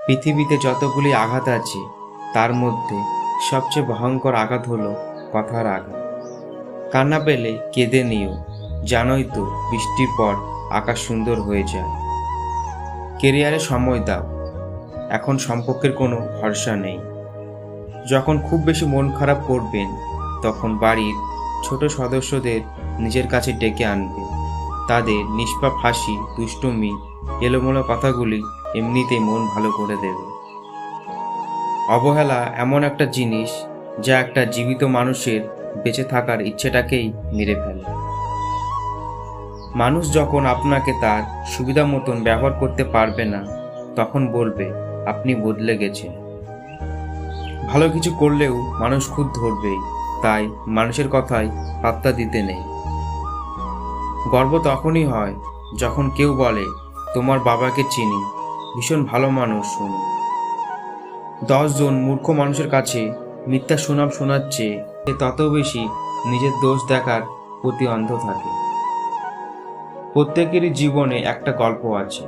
পৃথিবীতে যতগুলি আঘাত আছে তার মধ্যে সবচেয়ে ভয়ঙ্কর আঘাত হলো কথার আঘাত। কান্না পেলে কেঁদে নিও, জানোই তো বৃষ্টির পর আকাশ সুন্দর হয়ে যায়। কেরিয়ারে সময় দাও, এখন সম্পর্কের কোনো ভরসা নেই। যখন খুব বেশি মন খারাপ করবেন তখন বাড়ির ছোট সদস্যদের নিজের কাছে ডেকে আনবেন। তাদের নিষ্পাপ হাসি, দুষ্টুমি, এলোমেলো কথাগুলি এমনিতেই মন ভালো করে দেবে। অবহেলা এমন একটা জিনিস যা একটা জীবিত মানুষের বেঁচে থাকার ইচ্ছেটাকেই মেরে ফেলে। মানুষ যখন আপনাকে তার সুবিধা মতন ব্যবহার করতে পারবে না তখন বলবে আপনি বদলে গেছেন। ভালো কিছু করলেও মানুষ খুদ ধরবেই, তাই মানুষের কথায় পাত্তা দিতে নেই। গর্ব তখনই হয় যখন কেউ বলে তোমার বাবাকে চিনি, ভীষণ ভালো মানুষ। শুনুন, 10 জন মূর্খ মানুষের কাছে মিথ্যা সুনাম শোনাচ্ছে তত বেশি নিজের দোষ দেখার প্রতি অন্ধ থাকে। প্রত্যেকেরই জীবনে একটা গল্প আছে।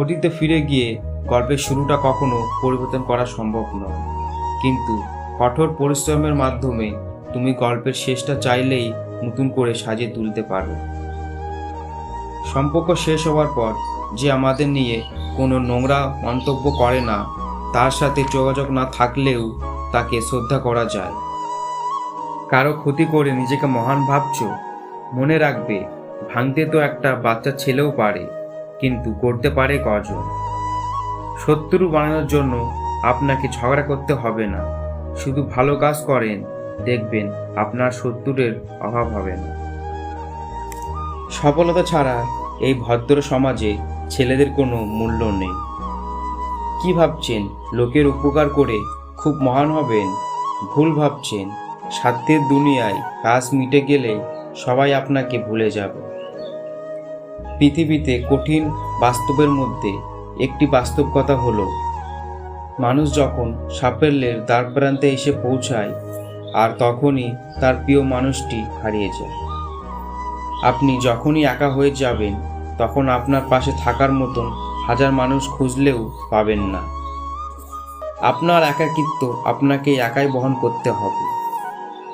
অতীতে ফিরে গিয়ে গল্পের শুরুটা কখনো পরিবর্তন করা সম্ভব নয়, কিন্তু কঠোর পরিশ্রমের মাধ্যমে তুমি গল্পের শেষটা চাইলেই নতুন করে সাজিয়ে তুলতে পারো। সম্পর্ক শেষ হওয়ার পর যে আমাদের নিয়ে কোনো নোংরা মন্তব্য করে না, তার সাথে যোগাযোগ না থাকলেও তাকে শ্রদ্ধা করা যায়। কারো ক্ষতি করে নিজেকে মহান ভাবছো? মনে রাখবে, ভাঙতে তো একটা বাচ্চা ছেলেও পারে, কিন্তু করতে পারে কজন? শত্রু বানানোর জন্য আপনাকে ঝগড়া করতে হবে না, শুধু ভালো কাজ করেন, দেখবেন আপনার শত্রুদের অভাব হবে না। সফলতা ছাড়া এই ভদ্র সমাজে ছেলেদের কোনো মূল্য নেই। কি ভাবছেন লোকের উপকার করে খুব মহান হবেন? ভুল ভাবছেন। স্বার্থের দুনিয়ায় কাজ মিটে গেলে সবাই আপনাকে ভুলে যাবে। পৃথিবীতে কঠিন বাস্তবের মধ্যে একটি বাস্তব কথা হলো, মানুষ যখন সাফল্যের দ্বারপ্রান্তে এসে পৌঁছায় আর তখনই তার প্রিয় মানুষটি হারিয়ে যায়। আপনি যখনই একা হয়ে যাবেন তখন আপনার পাশে থাকার মতন হাজার মানুষ খুঁজলেও পাবেন না। আপনার একাকিত্ব আপনাকে একাই বহন করতে হবে।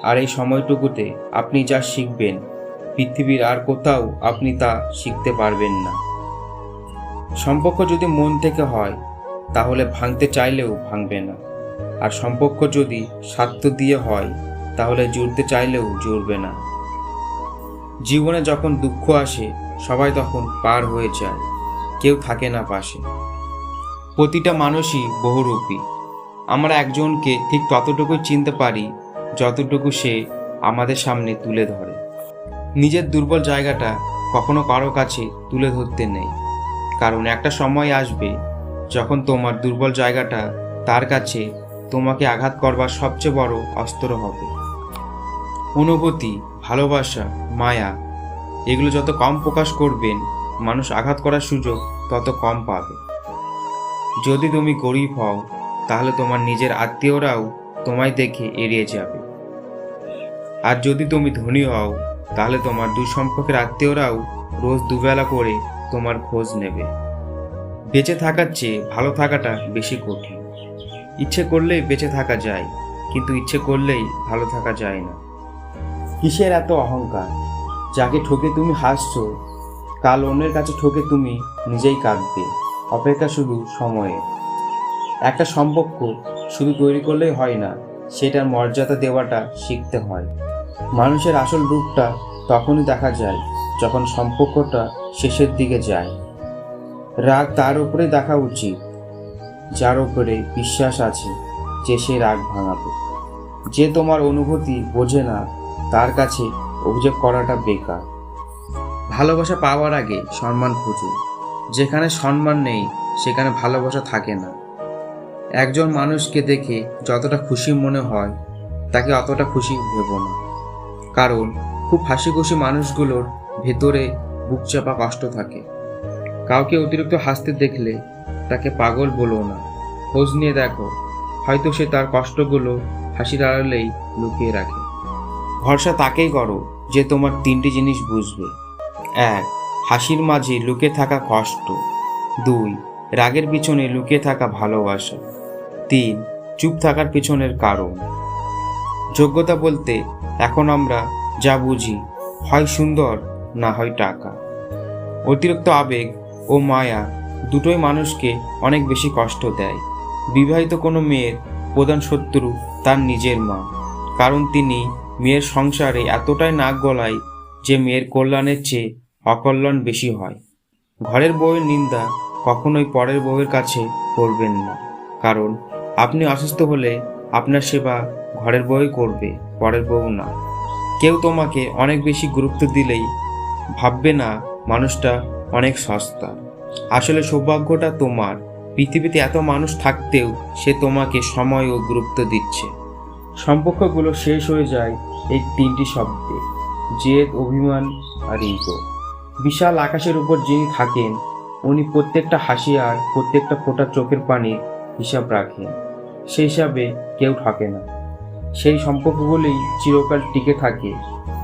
আর এই সময়টুকুতে আপনি যা শিখবেন পৃথিবীর আর কোথাও আপনি তা শিখতে পারবেন না। সম্পর্ক যদি মন থেকে হয় তাহলে ভাঙতে চাইলেও ভাঙবে না, আর সম্পর্ক যদি স্বার্থ দিয়ে হয় তাহলে জুড়তে চাইলেও জুড়বে না। জীবনে যখন দুঃখ আসে সবাই তখন পার হয়ে যায়, কেউ থাকে না পাশে। প্রতিটা মানুষই বহুরূপী। আমরা একজনকে ঠিক ততটুকুই চিনতে পারি যতটুকু সে আমাদের সামনে তুলে ধরে। নিজের দুর্বল জায়গাটা কখনো কারো কাছে তুলে ধরতে নেই, কারণ একটা সময় আসবে যখন তোমার দুর্বল জায়গাটা তার কাছে তোমাকে আঘাত করবার সবচেয়ে বড় অস্ত্র হবে। অনুভূতি, ভালোবাসা, মায়া এগুলো যত কম প্রকাশ করবেন মানুষ আঘাত করার সুযোগ তত কম পাবে। যদি তুমি গরিব হও তাহলে তোমার নিজের আত্মীয়রাও তোমায় দেখে এড়িয়ে যাবে, আর যদি তুমি ধনী হও তাহলে তোমার দুঃসম্পর্কের আত্মীয়রাও রোজ দুবেলা করে তোমার খোঁজ নেবে। বেঁচে থাকার চেয়ে ভালো থাকাটা বেশি কঠিন। ইচ্ছে করলেই বেঁচে থাকা যায়, কিন্তু ইচ্ছে করলেই ভালো থাকা যায় না। কিসের এত অহংকার? যাকে ঠকে তুমি হাসছো, কাল অন্যের কাছে ঠকে তুমি নিজেই কাঁদবে। অপেক্ষা শুধু সময়ে। একটা সম্পর্ক শুধু তৈরি করলেই হয় না, সেটার মর্যাদা দেওয়াটা শিখতে হয়। মানুষের আসল রূপটা তখনই দেখা যায় যখন সম্পর্কটা শেষের দিকে যায়। রাগ তার উপরে দেখা উচিত যার উপরে বিশ্বাস আছে যে সে রাগ ভাঙাবে। যে তোমার অনুভূতি বোঝে না তার কাছে অভিযোগ করাটা বেকার। ভালোবাসা পাওয়ার আগে সম্মান খুঁজুন। যেখানে সম্মান নেই সেখানে ভালোবাসা থাকে না। একজন মানুষকে দেখে যতটা খুশি মনে হয় তাকে অতটা খুশি ভেবো না, কারণ খুব হাসি খুশি মানুষগুলোর ভেতরে বুক চাপা কষ্ট থাকে। কাউকে অতিরিক্ত হাসতে দেখলে তাকে পাগল বলো না, খোঁজ নিয়ে দেখো, হয়তো সে তার কষ্টগুলো হাসির আড়ালেই লুকিয়ে রাখে। ভরসা তাকেই করো যে তোমার 3টি জিনিস বুঝবে। 1. হাসির মাঝে লুকিয়ে থাকা কষ্ট। 2. রাগের পিছনে লুকিয়ে থাকা ভালোবাসা। 3. চুপ থাকার পিছনের কারণ। যোগ্যতা বলতে এখন আমরা যা বুঝি হয় সুন্দর না হয় টাকা। অতিরিক্ত আবেগ ও মায়া দুটোই মানুষকে অনেক বেশি কষ্ট দেয়। বিবাহিত কোনো মেয়ের প্রধান শত্রু তার নিজের মা, কারণ তিনি মেয়ের সংসারে এতটাই নাক গলায় যে মেয়ের কল্যাণের চেয়ে অকল্যাণ বেশি হয়। ঘরের বউয়ের নিন্দা কখনোই পরের বউয়ের কাছে করবেন না, কারণ আপনি অসুস্থ হলে আপনার সেবা ঘরের বউই করবে, পরের বউ না। কেউ তোমাকে অনেক বেশি গুরুত্ব দিলেই ভাববে না মানুষটা অনেক সস্তা। আসলে সৌভাগ্যটা তোমার, পৃথিবীতে এত মানুষ থাকতেও সে তোমাকে সময় ও গুরুত্ব দিচ্ছে। সম্পর্কগুলো শেষ হয়ে যায় এই 3টি শব্দে: জেদ, অভিমান আর ইগো। বিশাল আকাশের উপর যিনি থাকেন উনি প্রত্যেকটা হাসি আর প্রত্যেকটা ফোঁটা চোখের পানির হিসাব রাখেন। সেই হিসাবে কেউ ঠকে না। সেই সম্পর্কগুলি চিরকাল টিকে থাকে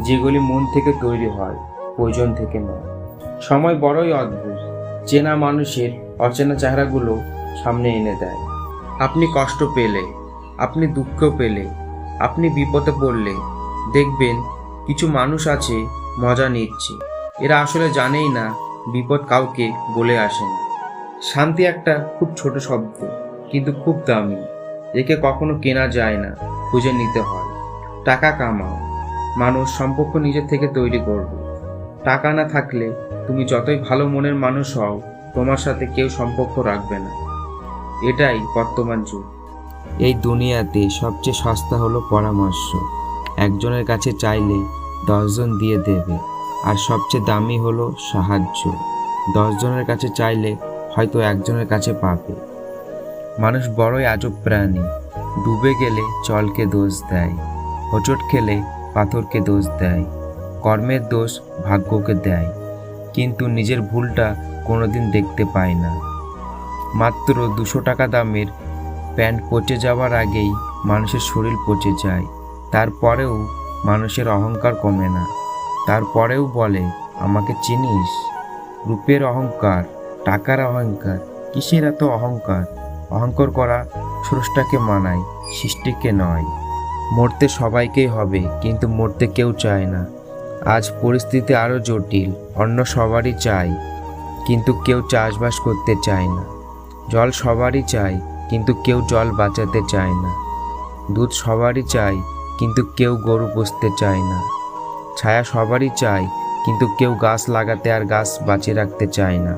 যেগুলি মন থেকে তৈরি হয়, প্রয়োজন থেকে নয়। সময় বড়ই অদ্ভুত, চেনা মানুষের অচেনা চেহারাগুলো সামনে এনে দেয়। আপনি কষ্ট পেলে, আপনি দুঃখ পেলে, আপনি বিপদে পড়লে দেখবেন কিছু মানুষ আছে মজা নিচ্ছে। এরা আসলে জানেই না বিপদ কাউকে বলে আসে না। শান্তি একটা খুব ছোট শব্দ, কিন্তু খুব দামি। একে কখনো কেনা যায় না, খুঁজে নিতে হয়। টাকা কামাও, মানুষ সম্পর্ক নিজের থেকে তৈরি করবে। টাকা না থাকলে তুমি যতই ভালো মনের মানুষ হও, তোমার সাথে কেউ সম্পর্ক রাখবে না। এটাই বর্তমান যুগ। এই দুনিয়াতে সবচেয়ে সস্তা হলো পরামর্শ। একজনের কাছে চাইলে 10 জন দিয়ে দেবে। আর সবচেয়ে দামি হলো সাহায্য। 10 জনের কাছে চাইলে হয়তো একজনের কাছে পাবে। মানুষ বড়ই আজব প্রাণী। ডুবে গেলে জলকে দোষ দেয়, হোঁচট খেলে পাথরকে দোষ দেয়, কর্মের দোষ ভাগ্যকে দেয়, কিন্তু নিজের ভুলটা কোনোদিন দেখতে পায় না। মাত্র 200 টাকা দামের প্যান্ট পচে যাওয়ার আগেই মানুষের শরীর পচে যায়। তারপরেও মানুষের অহংকার কমে না। তারপরেও বলে, আমাকে চিনিস? রূপের অহংকার, টাকার অহংকার, কিসের এত অহংকার? অহংকার করা স্রষ্টাকে মানায়, সৃষ্টিকে নয়। মরতে সবাইকেই হবে, কিন্তু মরতে কেউ চায় না। আজ পরিস্থিতি আরও জটিল। অন্য সবারই চাই, কিন্তু কেউ চাষবাস করতে চায় না। জল সবারই চাই, কিন্তু কেউ জল বাঁচাতে চায় না। দুধ সবারই চাই, কিন্তু কেউ গরু পুষতে চায় না। ছায়া সবারই চাই, কিন্তু কেউ গাছ লাগাতে আর গাছ বাঁচিয়ে রাখতে চায় না।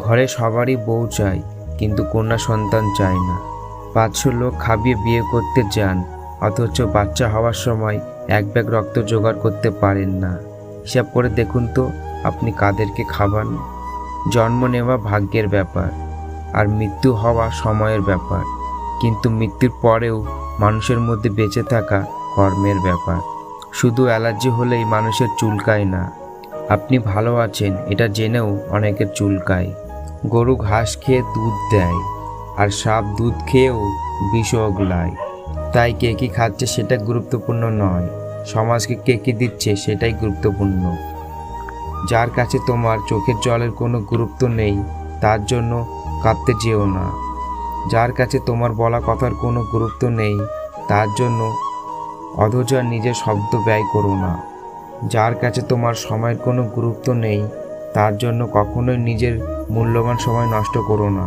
ঘরে সবারই বউ চাই, কিন্তু কন্যা সন্তান চায় না। 500 লোক খাবিয়ে বিয়ে করতে যান, অথচ বাচ্চা হওয়ার সময় 1 ব্যাগ রক্ত জোগাড় করতে পারেন না। হিসাব করে দেখুন তো আপনি কাদেরকে খাবান। জন্ম নেওয়া ভাগ্যের ব্যাপার, আর মৃত্যু হওয়া সময়ের ব্যাপার, কিন্তু মৃত্যুর পরেও মানুষের মধ্যে বেঁচে থাকা কর্মের ব্যাপার। শুধু অ্যালার্জি হলেই মানুষের চুলকায় না। আপনি ভালো আছেন এটা জেনেও অনেকের চুলকায়। গরু ঘাস খেয়ে দুধ দেয়, আর সাপ দুধ খেয়েও বিষ ওগলায়। তাই কে কী খাচ্ছে সেটা গুরুত্বপূর্ণ নয়, সমাজকে কে কী দিচ্ছে সেটাই গুরুত্বপূর্ণ। যার কাছে তোমার চোখের জলের কোনো গুরুত্ব নেই তার জন্য কাঁদতে যেও না। যার কাছে তোমার বলা কথার কোনো গুরুত্ব নেই তার জন্য অধৈর্য নিজের শব্দ ব্যয় করো না। যার কাছে তোমার সময়ের কোনো গুরুত্ব নেই তার জন্য কখনোই নিজের মূল্যবান সময় নষ্ট করো না।